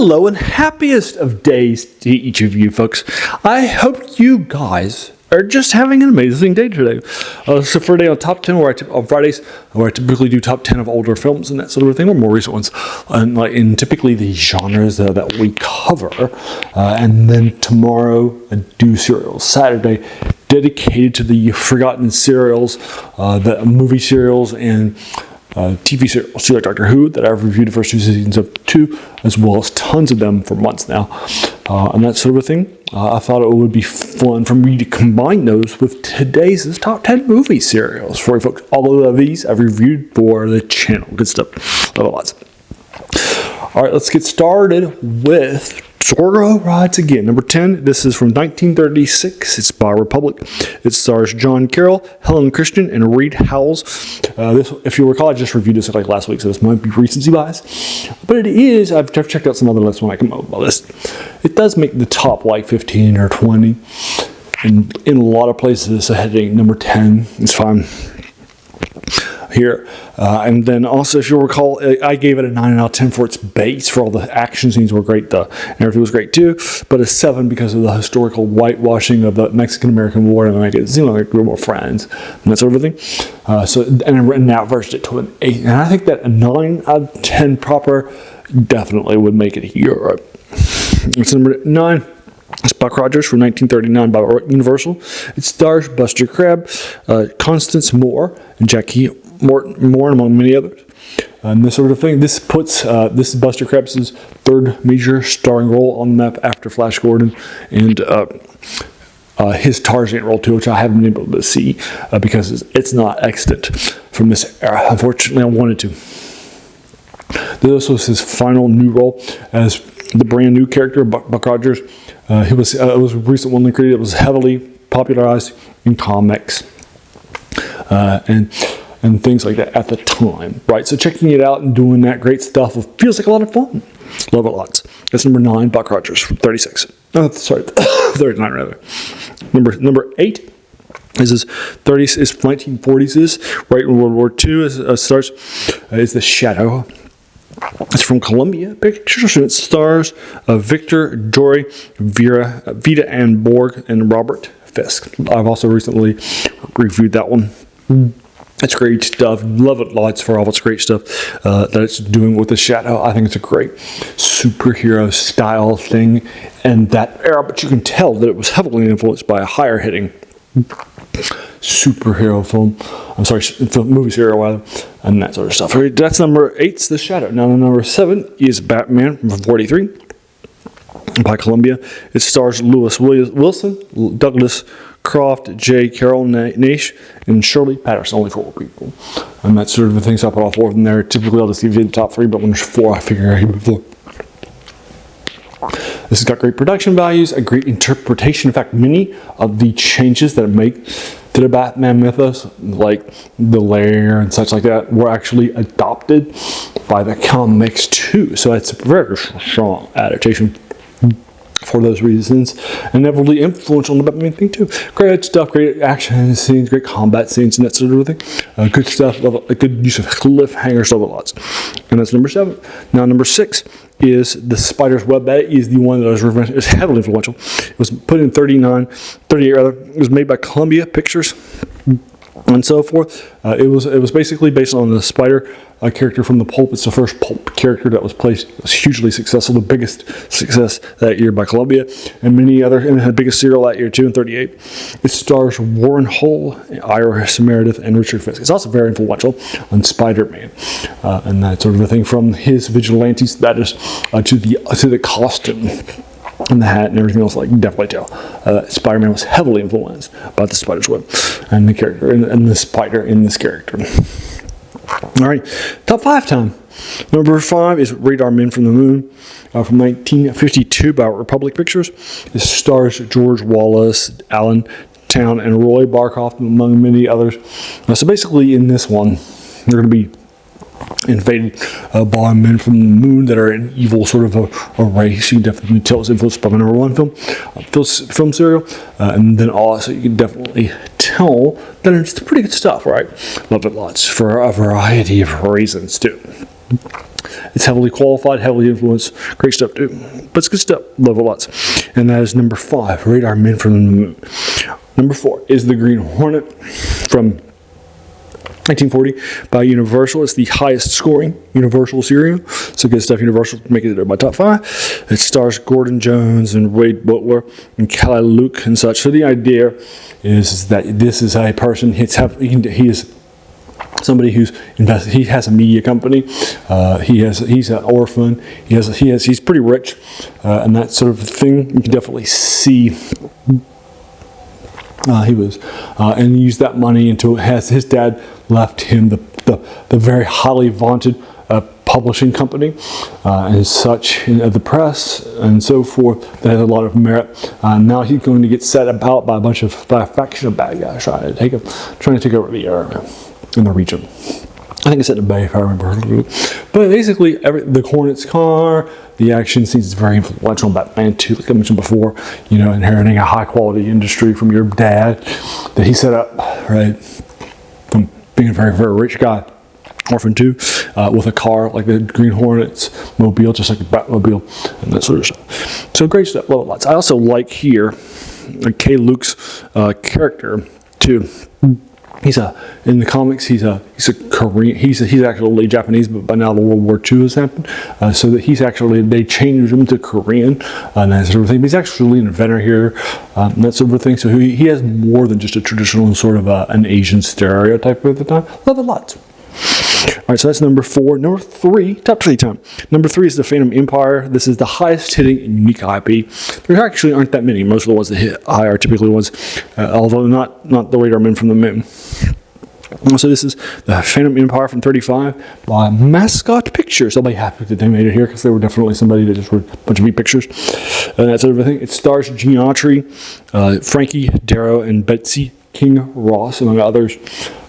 Hello and happiest of days to each of you folks. I hope you guys are just having an amazing day today. So for today on Top 10, on Fridays, where I typically do Top 10 of older films and that sort of thing, or more recent ones, and like in typically the genres that we cover. And then tomorrow, I do serials. Saturday, dedicated to the forgotten serials, the movie serials and TV serials, like Doctor Who, that I've reviewed the first 2 seasons of 2, as well as tons of them for months now, and that sort of thing. I thought it would be fun for me to combine those with today's top 10 movie serials for you folks. All of these I've reviewed for the channel. Good stuff. Love it lots. All right, let's get started with Zorro Rides Again. Number 10, this is from 1936. It's by Republic. It stars John Carroll, Helen Christian, and Reed Howells. This, if you recall, I just reviewed this like last week, so this might be recency bias. But it is, I've checked out some other lists when I come up with my list. It does make the top like 15 or 20. And in a lot of places, heading number 10 is fine here. And then also, if you'll recall, I gave it a 9 out of 10 for its base, for all the action scenes were great, and everything was great too, but a 7 because of the historical whitewashing of the Mexican-American War, and make it seem like we were more friends, and that sort of thing. And now versed it to an 8, and I think that a 9 out of 10 proper definitely would make it here. Right? It's number 9. It's Buck Rogers from 1939 by Universal. It stars Buster Crabbe, Constance Moore, and Jackie Moore, among many others. And this sort of thing. This puts this is Buster Crabbe's 3rd major starring role on the map after Flash Gordon and his Tarzan role too, which I haven't been able to see because it's not extant from this era. Unfortunately, I wanted to. This was his final new role as the brand new character, Buck Rogers. It was a recent one created. It was heavily popularized in comics and things like that at the time, right? So checking it out and doing that great stuff feels like a lot of fun. Love it lots. That's number 9, Buck Rogers from 36. Oh, sorry, 39 rather. Number 8 is 1940s, right in World War II. Starts is The Shadow. It's from Columbia Pictures, and it stars Victor Jory, Vita Ann Borg, and Robert Fisk. I've also recently reviewed that one. It's great stuff. Love it lots for all its great stuff that it's doing with The Shadow. I think it's a great superhero style thing in that era, but you can tell that it was heavily influenced by a higher hitting superhero film. I'm sorry, movie serial rather, and that sort of stuff. That's number 8's The Shadow. Now number 7 is Batman from 43 by Columbia. It stars Lewis Wilson, Douglas Croft, J. Carroll Naish, and Shirley Patterson. Only 4 people, and that sort of the things. I put all 4 of them there. Typically, I'll just give you the top 3, but when there's 4, I figure I give 4. This has got great production values, a great interpretation. In fact, many of the changes that it makes to the Batman mythos, like the lair and such like that, were actually adopted by the comics too. So it's a very strong adaptation for those reasons, and heavily influential on the Batman thing too. Great stuff, great action scenes, great combat scenes, and that sort of thing. Good stuff, love it. A good use of cliffhangers, love it lots. And that's number 7. Now number 6 is The Spider's Web. That is the one that I was referring to. It's heavily influential. It was put in 38 rather. It was made by Columbia Pictures and so forth. It was basically based on the Spider character from the pulp. It's the first pulp character that was placed. It was hugely successful, the biggest success that year by Columbia, and many other, and had the biggest serial that year too in 38. It stars Warren Hull, Iris Meredith, and Richard Fisk. It's also very influential on Spider-Man and that sort of a thing, from his vigilante status to the costume and the hat and everything else. Like, definitely tell Spider-Man was heavily influenced by the Spider's Web and the character and the spider in this character. All right, top 5 time. Number 5 is Radar Men from the Moon from 1952 by Republic Pictures. It stars George Wallace, Alan Town, and Roy Barkoff, among many others. So basically, in this one, they're going to be invaded by men from the moon that are an evil sort of a race. You can definitely tell it's influenced by the number 1 film serial, and then also you can definitely tell that it's pretty good stuff, right? Love it lots for a variety of reasons too. It's heavily qualified, heavily influenced. Great stuff, dude. But it's good stuff. Love it lots. And that is number 5, Radar Men from the Moon. Number 4 is the Green Hornet from 1940 by Universal. It's the highest scoring Universal serial. So good stuff. Universal making it in my top 5. It stars Gordon Jones and Wade Butler and Kelly Luke and such. So the idea is that this is a person, he is somebody who's invested. He has a media company. He's an orphan. He's pretty rich, and that sort of thing. You can definitely see he was, and used that money into his dad left him the very highly vaunted publishing company and such in the press and so forth that has a lot of merit. Now he's going to get set about by a faction of bad guys trying to take over the area in the region. I think it's at the Bay, if I remember. But basically, the Hornet's car, the action scenes is very influential in Batman 2, like I mentioned before. Inheriting a high-quality industry from your dad that he set up, right, from being a very, very rich guy. Orphan 2, with a car like the Green Hornet's mobile, just like the Batmobile, and that sort of stuff. So great stuff, love it lots. I also like here, Kay Luke's character, too. In the comics, he's a Korean. He's actually Japanese, but by now the World War II has happened, so that they changed him to Korean and that sort of thing. But he's actually an inventor here, and that sort of thing. So he has more than just a traditional sort of an Asian stereotype at the time. Love it lots. All right, so that's number 4. Number 3, top 3 time. Number 3 is the Phantom Empire. This is the highest hitting and unique IP. There actually aren't that many. Most of the ones that hit high are typically ones, although not the Radar Men from the Moon. So this is the Phantom Empire from 35 by Mascot Pictures. I'll be happy that they made it here because they were definitely somebody that just wrote a bunch of neat pictures and that sort of thing. It stars Gene Autry, Frankie Darro, and Betsy King Ross, among others.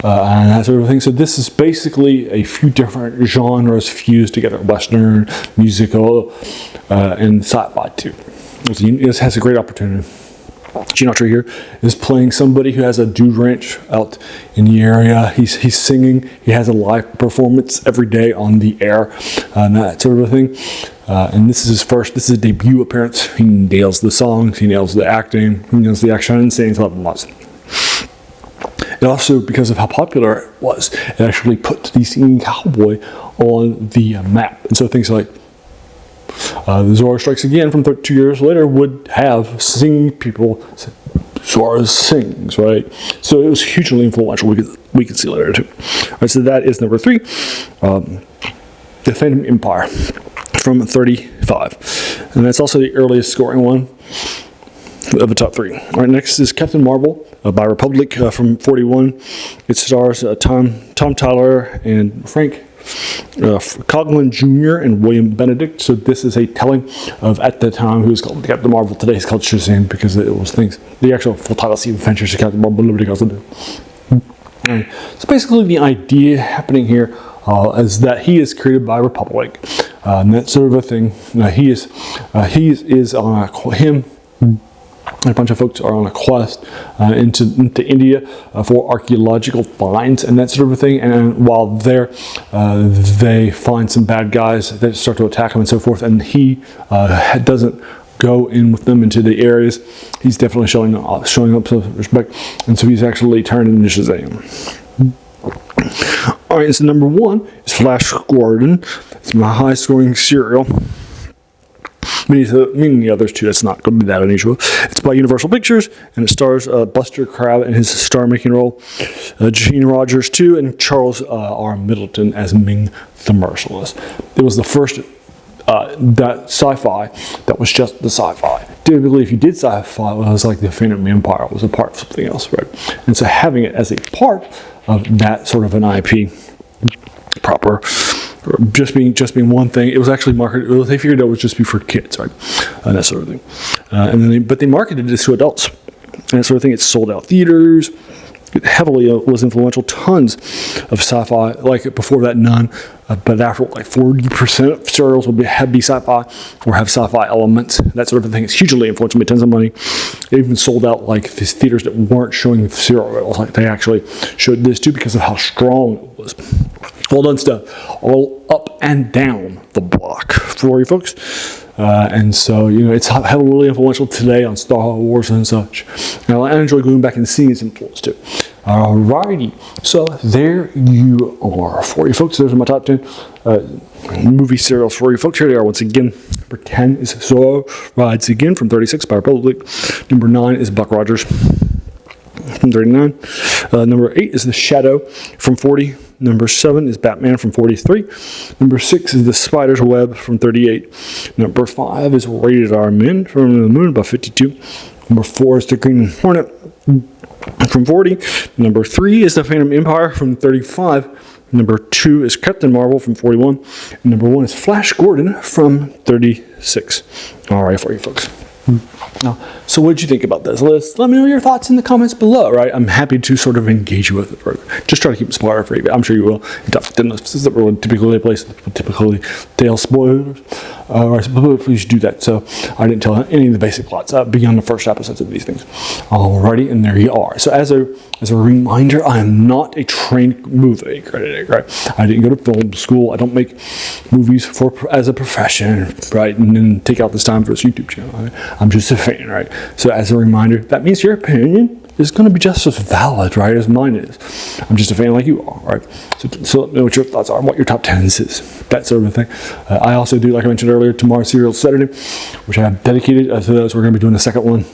And that sort of thing. So this is basically a few different genres fused together: Western, musical, and sci-fi too. This has a great opportunity. Gene Autry here is playing somebody who has a dude ranch out in the area. He's singing. He has a live performance every day on the air, and that sort of a thing. And this is his debut appearance. He nails the songs. He nails the acting. He nails the action and scenes. Love him lots. It also, because of how popular it was, it actually put the singing cowboy on the map. And so things like the Zorro Strikes Again from 2 years later would have singing people. Zorro sings, right? So it was hugely influential. We can see later too. All right, so that is number 3, the Phantom Empire from 35, and that's also the earliest scoring one of the top 3. All right, next is Captain Marvel by Republic from 41. It stars Tom Tyler and Frank Coughlin Jr. and William Benedict. So this is a telling of, at the time, who was called Captain Marvel. Today is called Shazam because it was things. The actual full title, Steve Adventures of Captain Marvel, nobody calls it. So basically the idea happening here is that he is created by Republic. And that sort of a thing. He is on him. And a bunch of folks are on a quest into India for archaeological finds and that sort of a thing. And while there, they find some bad guys that start to attack him and so forth. And he doesn't go in with them into the areas. He's definitely showing up some respect. And so he's actually turned into Shazam. All right, so number 1 is Flash Gordon. It's my high scoring serial. Meaning the others too, that's not going to be that unusual. It's by Universal Pictures, and it stars Buster Crabbe in his star-making role, Gene Rogers too, and Charles R. Middleton as Ming the Merciless. It was the first that sci-fi that was just the sci-fi. Typically, if you did sci-fi, it was like the Phantom Empire. It was a part of something else, right? And so having it as a part of that sort of an IP proper, just being one thing, it was actually marketed. They figured it would just be for kids, right, and that sort of thing. But they marketed this to adults, and that sort of thing. It sold out theaters. It heavily was influential. Tons of sci-fi, like before that, none. But after, like 40% of serials would be sci-fi or have sci-fi elements. That sort of thing. It's hugely influential. Made tons of money. It even sold out like these theaters that weren't showing the serials. Like they actually showed this too because of how strong it was. Well done stuff. All up and down the block for you folks. And so, it's heavily influential today on Star Wars and such. And I enjoy going back and seeing its influence too. Alrighty, so there you are for you folks. Those are my top 10 movie serials for you folks. Here they are once again. Number 10 is So Rides Again from 36 by Republic. Number 9 is Buck Rogers from 39. Number 8 is The Shadow from 40. Number 7 is Batman from 43. Number 6 is The Spider's Web from 38. Number 5 is Rated R Men from the Moon by 52. Number 4 is The Green Hornet from 40. Number 3 is The Phantom Empire from 35. Number 2 is Captain Marvel from 41. And number 1 is Flash Gordon from 36. All right, for you folks. Now, so what did you think about this list? Let me know your thoughts in the comments below, right? I'm happy to sort of engage you with it. Right? Just try to keep it spoiler free, but I'm sure you will. Top 10 lists that will typically place typically tell spoilers. Please do that. So I didn't tell any of the basic plots beyond the first episodes of these things. Alrighty, and there you are. So as a reminder, I am not a trained movie critic, right? I didn't go to film school. I don't make movies as a profession, right? And then take out this time for this YouTube channel. Right? I'm just a fan, right? So as a reminder, that means your opinion is going to be just as valid, right, as mine is. I'm just a fan like you are, right? So let me know what your thoughts are, what your top 10s is, that sort of thing. I also do, like I mentioned earlier, tomorrow's Serial Saturday, which I have dedicated to those. We're going to be doing the second one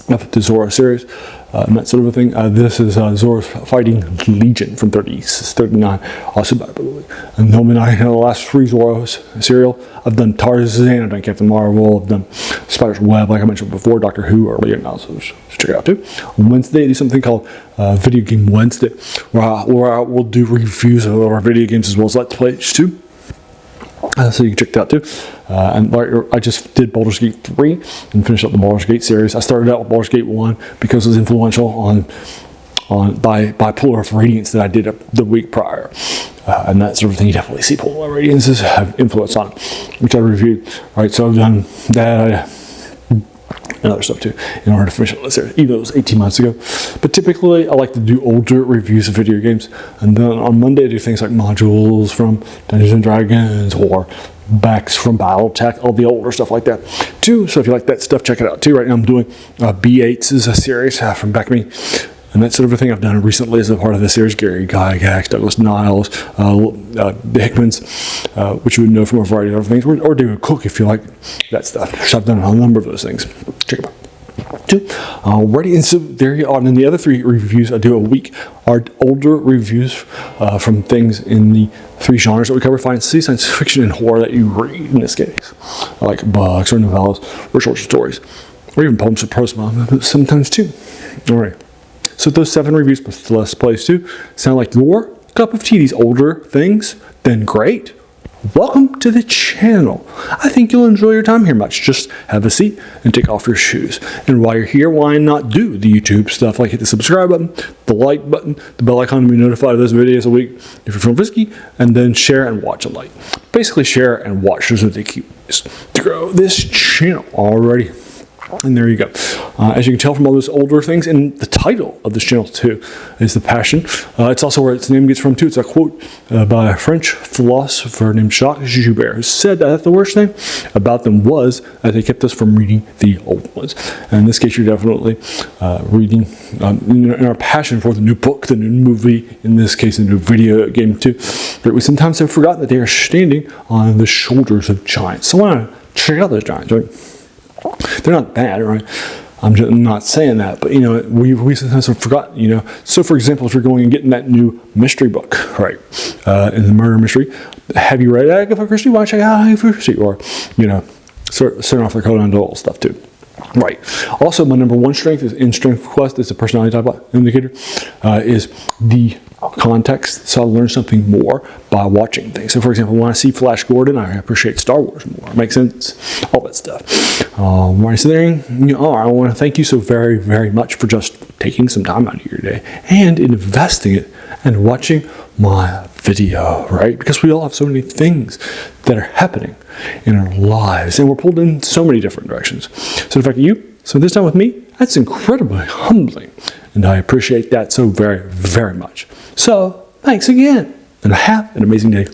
of the Zorro series, and that sort of a thing. This is Zorro's Fighting Legion from 39, also by the way. And Nolan and I have the last 3 Zorro's serial. I've done Tarzan, I've done Captain Marvel, I've done Spider's Web, like I mentioned before, Doctor Who earlier, and also check it out too. On Wednesday, I do something called Video Game Wednesday, where I will do reviews of our video games as well as Let's Plays too. So you can check that out too. And I just did Baldur's Gate 3 and finished up the Baldur's Gate series. I started out with Baldur's Gate 1 because it was influential on Bipolar of Radiance that I did the week prior. And that sort of thing. You definitely see Polar Radiances have influence on it, which I reviewed. Right, so I've done that and other stuff too in order to finish up this series, even though it was 18 months ago. But typically, I like to do older reviews of video games, and then on Monday I do things like modules from Dungeons and Dragons or backs from BattleTech, all the older stuff like that too. So if you like that stuff, check it out too. Right now I'm doing B8s is a series from Back Me. And that sort of a thing I've done recently as a part of the series. Gary Gygax, Douglas Niles, the Hickmans, which you would know from a variety of other things, or David Cook if you like that stuff. So I've done a number of those things. Check them out. Alrighty, and so there you are. And then the other 3 reviews I do a week are older reviews from things in the 3 genres that we cover: fantasy, science fiction, and horror that you read in this case, like books or novellas or short stories, or even poems or prose sometimes too. All right. So those 7 reviews plus Let's Plays too sound like your cup of tea, these older things, then great. Welcome to the channel. I think you'll enjoy your time here much. Just have a seat and take off your shoes. And while you're here, why not do the YouTube stuff like hit the subscribe button, the like button, the bell icon to be notified of those videos a week if you're from Frisky, and then share and watch and like. Basically share and watch so they keep to grow this channel already. And there you go. As you can tell from all those older things, and the title of this channel too is The Passion. It's also where its name gets from too. It's a quote by a French philosopher named Jacques Joubert, who said that the worst thing about them was that they kept us from reading the old ones. And in this case, you're definitely reading in our passion for the new book, the new movie, in this case, the new video game too. But we sometimes have forgotten that they are standing on the shoulders of giants. So I want to check out those giants, right? They're not bad, right? I'm just not saying that, but we sometimes have forgotten, So for example, if you're going and getting that new mystery book, right, in the murder mystery, have you read Agatha Christie? Why check out Agatha Christie? Or, starting off the Conan Doyle stuff too. Right. Also, my number 1 strength is in Strength Quest. It's a personality type indicator. Is the context. So I learn something more by watching things. So, for example, when I see Flash Gordon, I appreciate Star Wars more. It makes sense. All that stuff. Right. So there you are. I want to thank you so very, very much for just taking some time out of your day and investing it and watching my video, right? Because we all have so many things that are happening in our lives, and we're pulled in so many different directions. So the fact that you spend this time with me, that's incredibly humbling, and I appreciate that so very, very much. So thanks again, and have an amazing day.